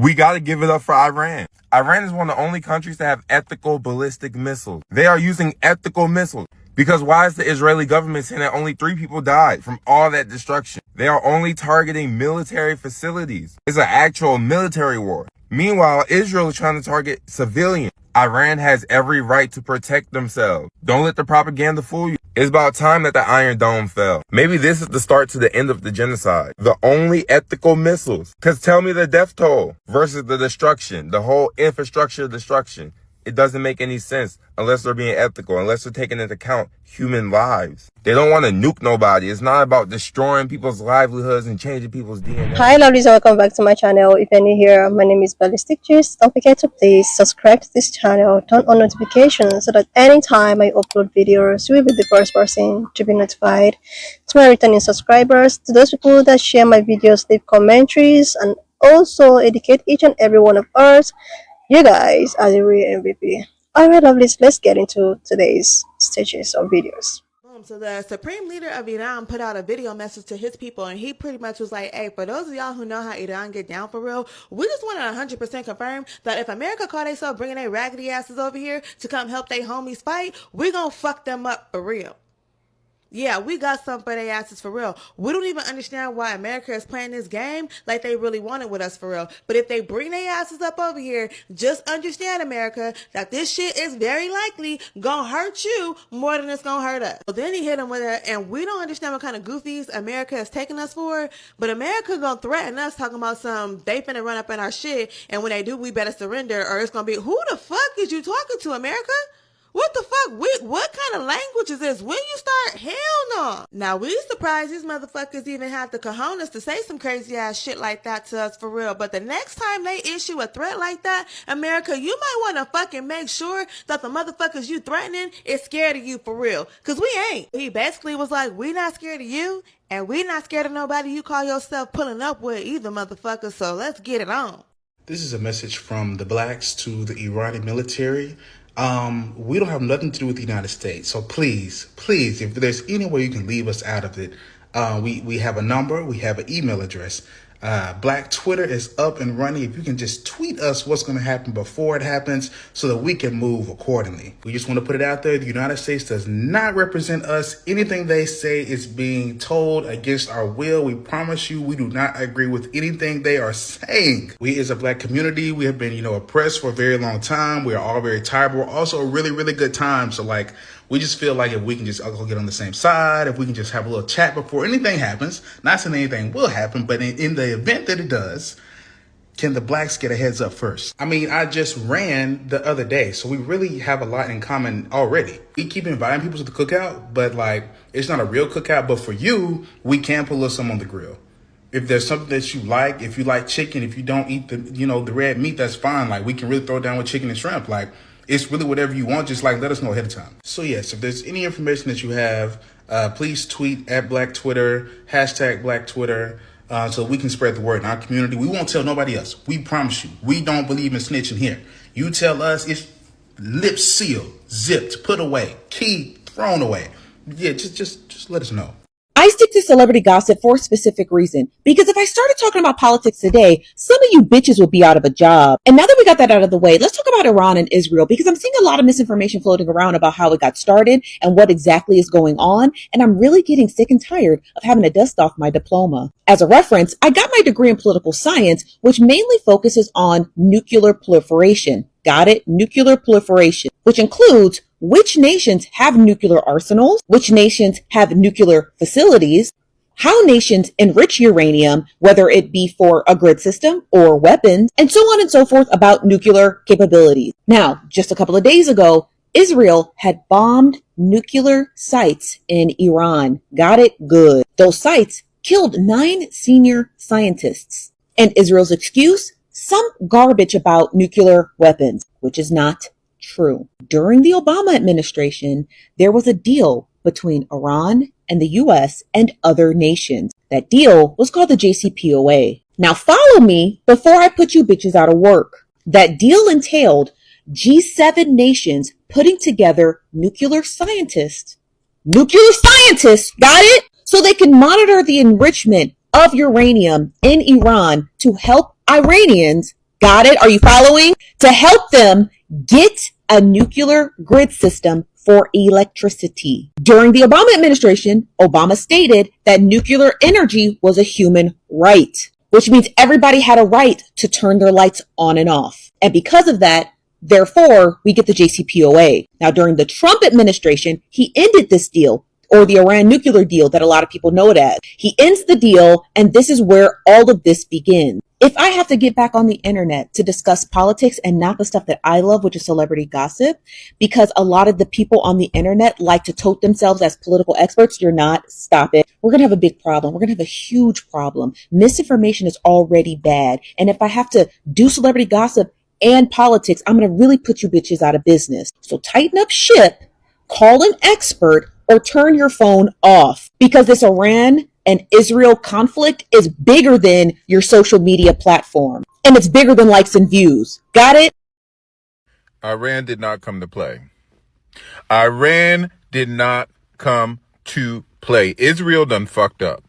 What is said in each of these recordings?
We gotta give it up for Iran. Iran is one of the only countries to have ethical ballistic missiles. They are using ethical missiles. Because why is the Israeli government saying that only 3 people died from all that destruction? They are only targeting military facilities. It's an actual military war. Meanwhile, Israel is trying to target civilians. Iran has every right to protect themselves. Don't let the propaganda fool you. It's about time that the Iron Dome fell. Maybe this is the start to the end of the genocide. The only ethical missiles. Because tell me the death toll versus the destruction, the whole infrastructure destruction. It doesn't make any sense unless they're being ethical, unless they're taking into account human lives. They don't want to nuke nobody. It's not about destroying people's livelihoods and changing people's DNA. Hi lovelies, welcome back to my channel. If you're new here, my name is Ballistic Gist. Don't forget to please subscribe to this channel, turn on notifications so that anytime I upload videos, you will be the first person to be notified. To my returning subscribers, to those people that share my videos, leave commentaries, and also educate each and every one of us, you guys are the real MVP. Alright lovelies, let's get into today's stages of videos. So the Supreme Leader of Iran put out a video message to his people, and he pretty much was like, hey, for those of y'all who know how Iran get down for real, we just want to 100% confirm that if America call themselves bringing their raggedy asses over here to come help their homies fight, we gonna fuck them up for real. Yeah, we got something for their asses for real. We don't even understand why America is playing this game like they really want it with us for real. But if they bring their asses up over here, just understand, America, that this shit is very likely gonna hurt you more than it's gonna hurt us. So then he hit him with it, and we don't understand what kind of goofies America is taking us for, but America gonna threaten us talking about they finna run up in our shit, and when they do, we better surrender, or it's gonna be, who the fuck is you talking to, America? What the fuck? What kind of language is this? When you start? Hell no. Now, we surprised these motherfuckers even had the cojones to say some crazy ass shit like that to us for real. But the next time they issue a threat like that, America, you might want to fucking make sure that the motherfuckers you threatening is scared of you for real. Because we ain't. He basically was like, we not scared of you, and we not scared of nobody you call yourself pulling up with either, motherfucker. So let's get it on. This is a message from the blacks to the Iranian military. We don't have nothing to do with the United States. So please, if there's any way you can leave us out of it, we have a number, we have an email address. Black Twitter is up and running. If you can just tweet us what's going to happen before it happens so that we can move accordingly. We just want to put it out there. The United States does not represent us. Anything they say is being told against our will. We promise you, we do not agree with anything they are saying. We as a black community, we have been, oppressed for a very long time. We are all very tired, but we're also a really, really good time. So we just feel like if we can just all get on the same side, if we can just have a little chat before anything happens, not saying anything will happen, but in the event that it does, can the blacks get a heads up first? I mean, I just ran the other day, so we really have a lot in common already. We keep inviting people to the cookout, but it's not a real cookout, but for you, we can put a little something on the grill. If there's something that you like, if you like chicken, if you don't eat the red meat, that's fine. We can really throw down with chicken and shrimp. It's really whatever you want. Just let us know ahead of time. So yes, if there's any information that you have, please tweet at Black Twitter, hashtag Black Twitter, so we can spread the word in our community. We won't tell nobody else. We promise you. We don't believe in snitching here. You tell us, it's lips sealed, zipped, put away, key thrown away. Yeah, just let us know. I stick to celebrity gossip for a specific reason, because if I started talking about politics today, some of you bitches would be out of a job. And now that we got that out of the way, let's talk about Iran and Israel, because I'm seeing a lot of misinformation floating around about how it got started and what exactly is going on. And I'm really getting sick and tired of having to dust off my diploma. As a reference, I got my degree in political science, which mainly focuses on nuclear proliferation. Got it? Nuclear proliferation, which includes which nations have nuclear arsenals, which nations have nuclear facilities, how nations enrich uranium, whether it be for a grid system or weapons, and so on and so forth about nuclear capabilities. Now, just a couple of days ago, Israel had bombed nuclear sites in Iran. Got it? Good. Those sites killed 9 senior scientists. And Israel's excuse? Some garbage about nuclear weapons, which is not true. During the Obama administration, there was a deal between Iran and the US and other nations. That deal was called the JCPOA. Now follow me before I put you bitches out of work. That deal entailed G7 nations putting together nuclear scientists, got it? So they can monitor the enrichment of uranium in Iran to help Iranians Got it? Are you following? To help them get a nuclear grid system for electricity. During the Obama administration, Obama stated that nuclear energy was a human right, which means everybody had a right to turn their lights on and off. And because of that, therefore, we get the JCPOA. Now, during the Trump administration, he ended this deal, or the Iran nuclear deal that a lot of people know it as. He ends the deal, and this is where all of this begins. If I have to get back on the internet to discuss politics and not the stuff that I love, which is celebrity gossip, because a lot of the people on the internet like to tote themselves as political experts, you're not. Stop it. We're going to have a big problem. We're going to have a huge problem. Misinformation is already bad. And if I have to do celebrity gossip and politics, I'm going to really put you bitches out of business. So tighten up ship, call an expert, or turn your phone off, because this Iran and Israel conflict is bigger than your social media platform. And it's bigger than likes and views. Got it? Iran did not come to play. Iran did not come to play. Israel done fucked up.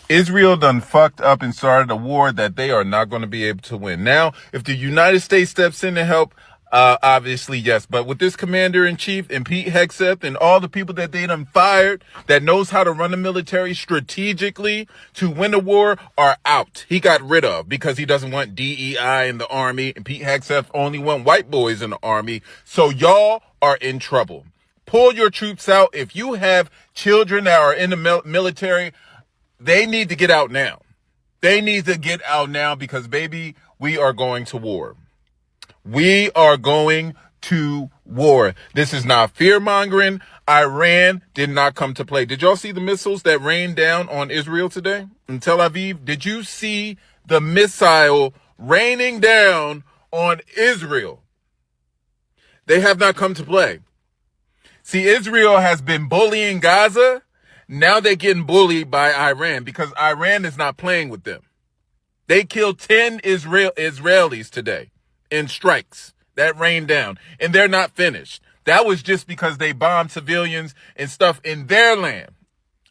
Israel done fucked up and started a war that they are not going to be able to win. Now, if the United States steps in to help, obviously, yes. But with this commander-in-chief and Pete Hegseth and all the people that they done fired that knows how to run the military strategically to win a war are out. He got rid of because he doesn't want DEI in the army, and Pete Hegseth only want white boys in the army. So y'all are in trouble. Pull your troops out. If you have children that are in the military, they need to get out now. They need to get out now because, baby, we are going to war. We are going to war. This is not fear-mongering. Iran did not come to play. Did y'all see the missiles that rained down on Israel today in Tel Aviv? Did you see the missile raining down on Israel? They have not come to play. See, Israel has been bullying Gaza. Now they're getting bullied by Iran because Iran is not playing with them. They killed 10 Israelis today in strikes that rained down, and they're not finished. That was just because they bombed civilians and stuff in their land.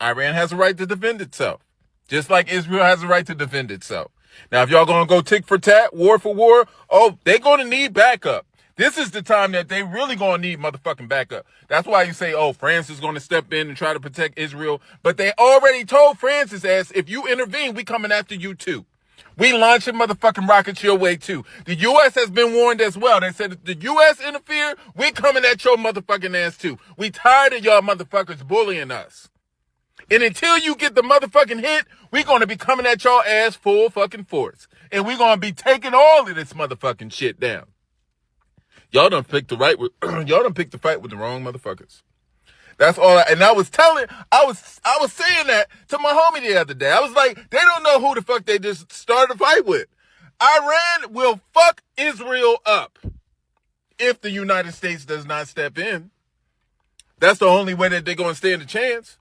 Iran has a right to defend itself, just like Israel has a right to defend itself. Now, if y'all gonna go tick for tat, war for war, oh, they're gonna need backup. This is the time that they really gonna need motherfucking backup. That's why you say, oh, France is gonna step in and try to protect Israel. But they already told France's ass, if you intervene, we coming after you too. We launching motherfucking rockets your way too. The U.S. has been warned as well. They said if the U.S. interfere, we coming at your motherfucking ass too. We tired of y'all motherfuckers bullying us. And until you get the motherfucking hit, we gonna be coming at y'all ass full fucking force. And we gonna be taking all of this motherfucking shit down. Y'all done picked the fight with the wrong motherfuckers. That's all. And I was saying that to my homie the other day. I was like, they don't know who the fuck they just started a fight with. Iran will fuck Israel up if the United States does not step in. That's the only way that they're going to stand a chance.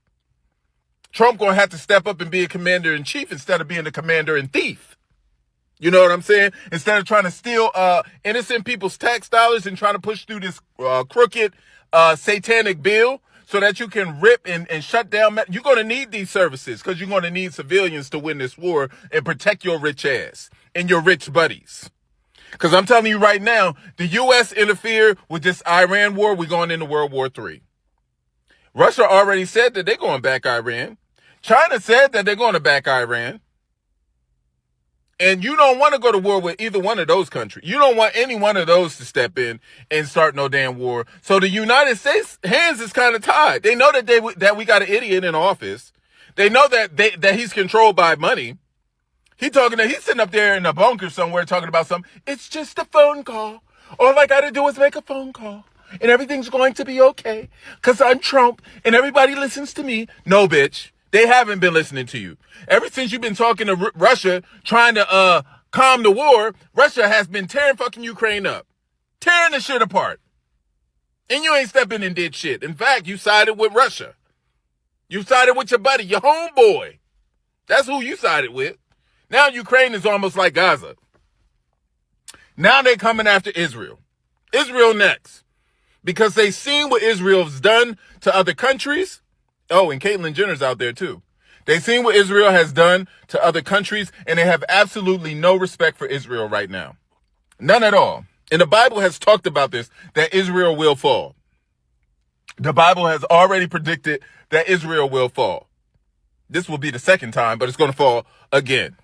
Trump going to have to step up and be a commander-in-chief instead of being a commander-in-thief. You know what I'm saying? Instead of trying to steal innocent people's tax dollars and trying to push through this crooked satanic bill, so that you can rip and shut down. You're going to need these services because you're going to need civilians to win this war and protect your rich ass and your rich buddies. Because I'm telling you right now, the U.S. interfered with this Iran war. We're going into World War III. Russia already said that they're going to back Iran. China said that they're going to back Iran. And you don't want to go to war with either one of those countries. You don't want any one of those to step in and start no damn war. So the United States hands is kind of tied. They know that we got an idiot in office. They know that he's controlled by money. He's sitting up there in a bunker somewhere talking about something. It's just a phone call. All I got to do is make a phone call and everything's going to be okay because I'm Trump and everybody listens to me. No, bitch. They haven't been listening to you. Ever since you've been talking to Russia, trying to calm the war, Russia has been tearing fucking Ukraine up. Tearing the shit apart. And you ain't stepping and did shit. In fact, you sided with Russia. You sided with your buddy, your homeboy. That's who you sided with. Now Ukraine is almost like Gaza. Now they're coming after Israel. Israel next. Because they seen what Israel's done to other countries. Oh, and Caitlyn Jenner's out there too. They've seen what Israel has done to other countries, and they have absolutely no respect for Israel right now. None at all. And the Bible has talked about this, that Israel will fall. The Bible has already predicted that Israel will fall. This will be the second time, but it's going to fall again.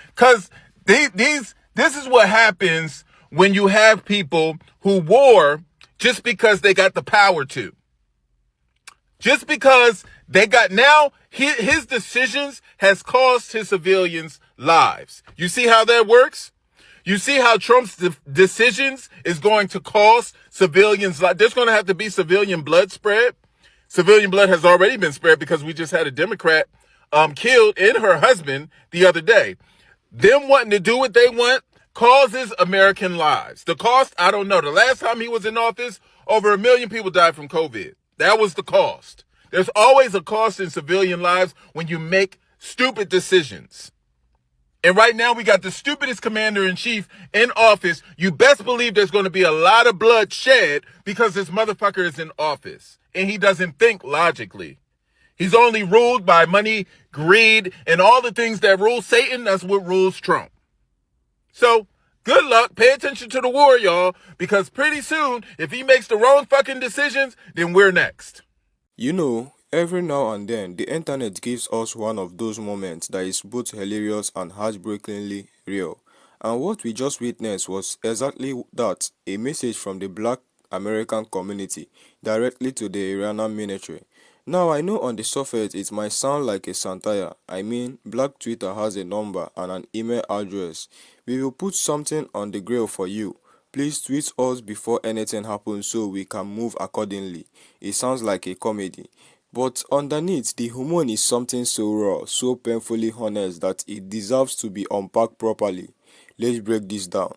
Because this is what happens when you have people who war just because they got the power to. Just because they got, now his decisions has cost his civilians lives. You see how that works? You see how Trump's decisions is going to cost civilians lives. There's going to have to be civilian blood spread. Civilian blood has already been spread because we just had a Democrat killed and her husband the other day. Them wanting to do what they want causes American lives. The cost, I don't know. The last time he was in office, over 1 million people died from COVID. That was the cost. There's always a cost in civilian lives when you make stupid decisions. And right now we got the stupidest commander-in-chief in office. You best believe there's going to be a lot of blood shed because this motherfucker is in office. And he doesn't think logically. He's only ruled by money, greed, and all the things that rule Satan. That's what rules Trump. So, good luck. Pay attention to the war, y'all. Because pretty soon, if he makes the wrong fucking decisions, then we're next. You know, every now and then, the internet gives us one of those moments that is both hilarious and heartbreakingly real. And what we just witnessed was exactly that, a message from the black American community directly to the Iranian military. Now, I know on the surface it might sound like a satire. I mean, Black Twitter has a number and an email address. We will put something on the grill for you. Please tweet us before anything happens so we can move accordingly. It sounds like a comedy. But underneath, the humor is something so raw, so painfully honest that it deserves to be unpacked properly. Let's break this down.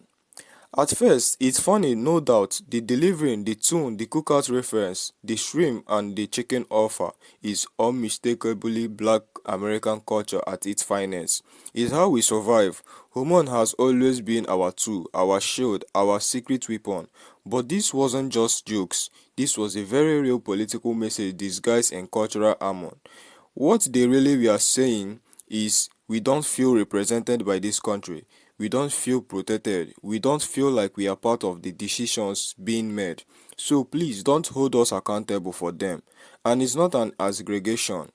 At first, it's funny, no doubt. The delivery, the tune, the cookout reference, the shrimp and the chicken offer is unmistakably black American culture at its finest. It's how we survive. Humor has always been our tool, our shield, our secret weapon. But this wasn't just jokes. This was a very real political message disguised in cultural armor. What they really were saying is, we don't feel represented by this country. We don't feel protected. We don't feel like we are part of the decisions being made. So please don't hold us accountable for them. And it's not an aggregation.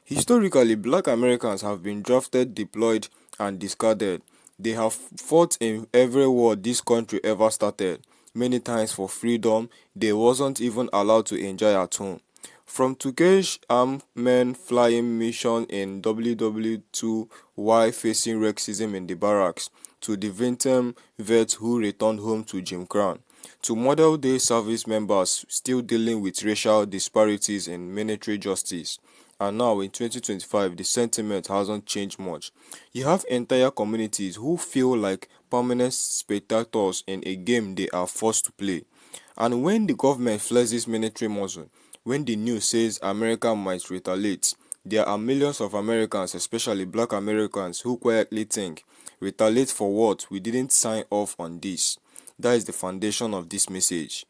Historically, black Americans have been drafted, deployed, and discarded. They have fought in every war this country ever started. Many times for freedom, they wasn't even allowed to enjoy at home. From Turkish armed men flying mission in WW2 while facing racism in the barracks, to the Vietnam vets who returned home to Jim Crow, to model-day service members still dealing with racial disparities in military justice. And now in 2025, the sentiment hasn't changed much. You have entire communities who feel like permanent spectators in a game they are forced to play. And when the government flexes military muscle, when the news says America might retaliate, there are millions of Americans, especially black Americans, who quietly think, retaliate for what? We didn't sign off on this. That is the foundation of this message.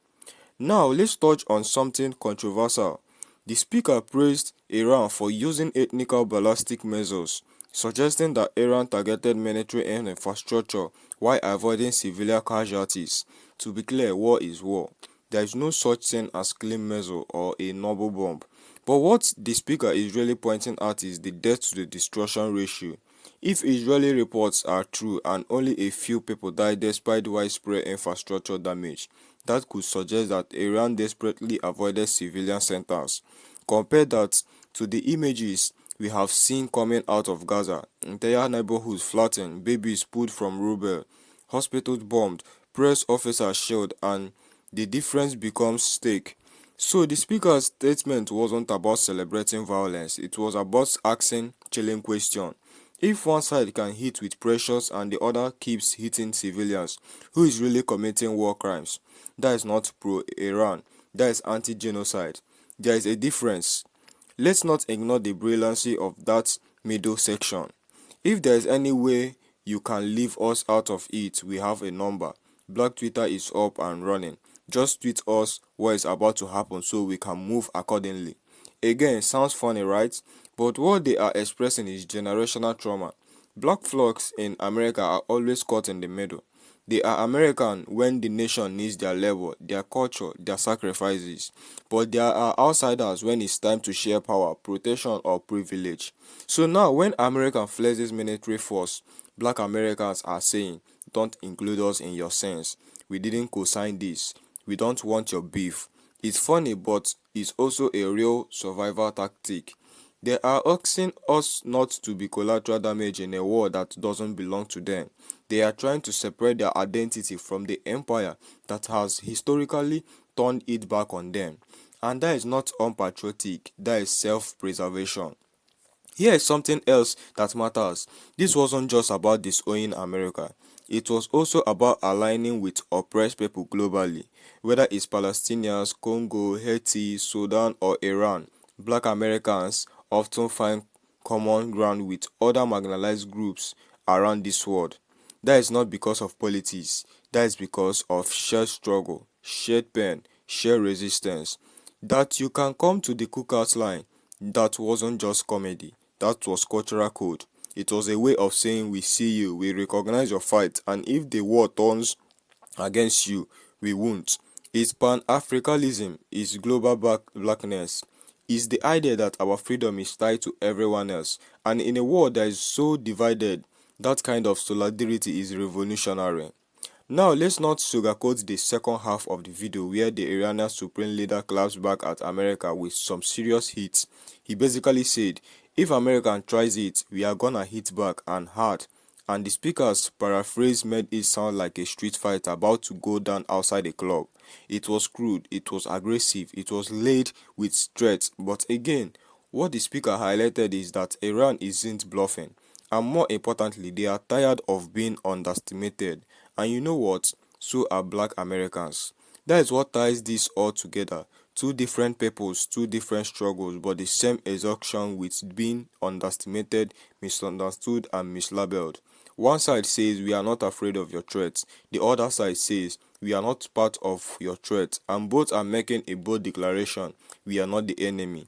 Now, let's touch on something controversial. The speaker praised Iran for using ethnical ballistic measures, suggesting that Iran targeted military and infrastructure while avoiding civilian casualties. To be clear, war is war. There is no such thing as clean missile or a noble bomb. But what the speaker is really pointing at is the death to the destruction ratio. If Israeli reports are true and only a few people died despite widespread infrastructure damage, that could suggest that Iran desperately avoided civilian centers. Compare that to the images we have seen coming out of Gaza, entire neighborhoods flattened, babies pulled from rubble, hospitals bombed, press officers shelled, and the difference becomes stake. So the speaker's statement wasn't about celebrating violence, it was about asking chilling question. If one side can hit with pressures and the other keeps hitting civilians, who is really committing war crimes? That is not pro-Iran, that is anti-genocide. There is a difference. Let's not ignore the brilliancy of that middle section. If there is any way you can leave us out of it, we have a number. Black Twitter is up and running. Just tweet us what is about to happen so we can move accordingly. Again, sounds funny, right? But what they are expressing is generational trauma. Black folks in America are always caught in the middle. They are American when the nation needs their labor, their culture, their sacrifices. But they are outsiders when it's time to share power, protection, or privilege. So now, when America flexes military force, black Americans are saying, don't include us in your sins. We didn't co-sign this. We don't want your beef. It's funny, but it's also a real survival tactic. They are asking us not to be collateral damage in a war that doesn't belong to them. They are trying to separate their identity from the empire that has historically turned it back on them. And that is not unpatriotic, that is self-preservation. Here is something else that matters. This wasn't just about disowning America. It was also about aligning with oppressed people globally, whether it's Palestinians, Congo, Haiti, Sudan, or Iran. Black Americans often find common ground with other marginalized groups around this world. That is not because of politics, that is because of shared struggle, shared pain, shared resistance. That you can come to the cookout line, that wasn't just comedy, that was cultural code. It was a way of saying we see you, we recognize your fight, and if the war turns against you, we won't. It's Pan-Africanism, it's global blackness. It's the idea that our freedom is tied to everyone else, and in a world that is so divided, that kind of solidarity is revolutionary. Now let's not sugarcoat the second half of the video where the Iranian supreme leader claps back at America with some serious hits. He basically said, if America tries it, we are gonna hit back and hard. And the speaker's paraphrase made it sound like a street fight about to go down outside a club. It was crude, it was aggressive, it was laid with threats, but again, what the speaker highlighted is that Iran isn't bluffing. And more importantly, they are tired of being underestimated. And you know what? So are black Americans. That is what ties this all together. Two different peoples, two different struggles, but the same exhaustion with being underestimated, misunderstood, and mislabeled. One side says we are not afraid of your threats. The other side says we are not part of your threat. And both are making a bold declaration. We are not the enemy.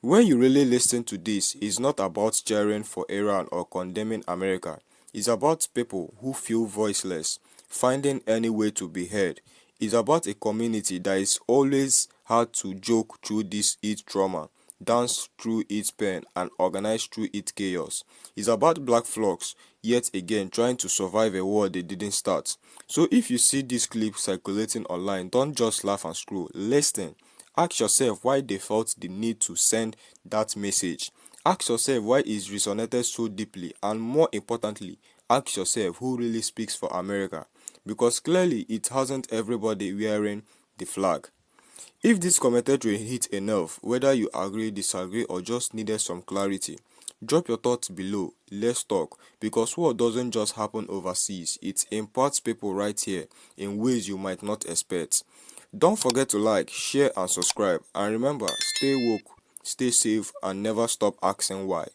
When you really listen to this, it's not about cheering for Iran or condemning America. It's about people who feel voiceless, finding any way to be heard. It's about a community that is always had to joke through its trauma, dance through its pain, and organize through its chaos. It's about black flocks, yet again trying to survive a war they didn't start. So if you see this clip circulating online, don't just laugh and scroll. Listen. Ask yourself why they felt the need to send that message. Ask yourself why it resonated so deeply, and more importantly, ask yourself who really speaks for America, because clearly it hasn't everybody wearing the flag. If this commentary hit enough, whether you agree, disagree, or just needed some clarity, drop your thoughts below. Let's talk, because war doesn't just happen overseas, it impacts people right here in ways you might not expect. Don't forget to like, share, and subscribe, and remember, stay woke, stay safe, and never stop asking why.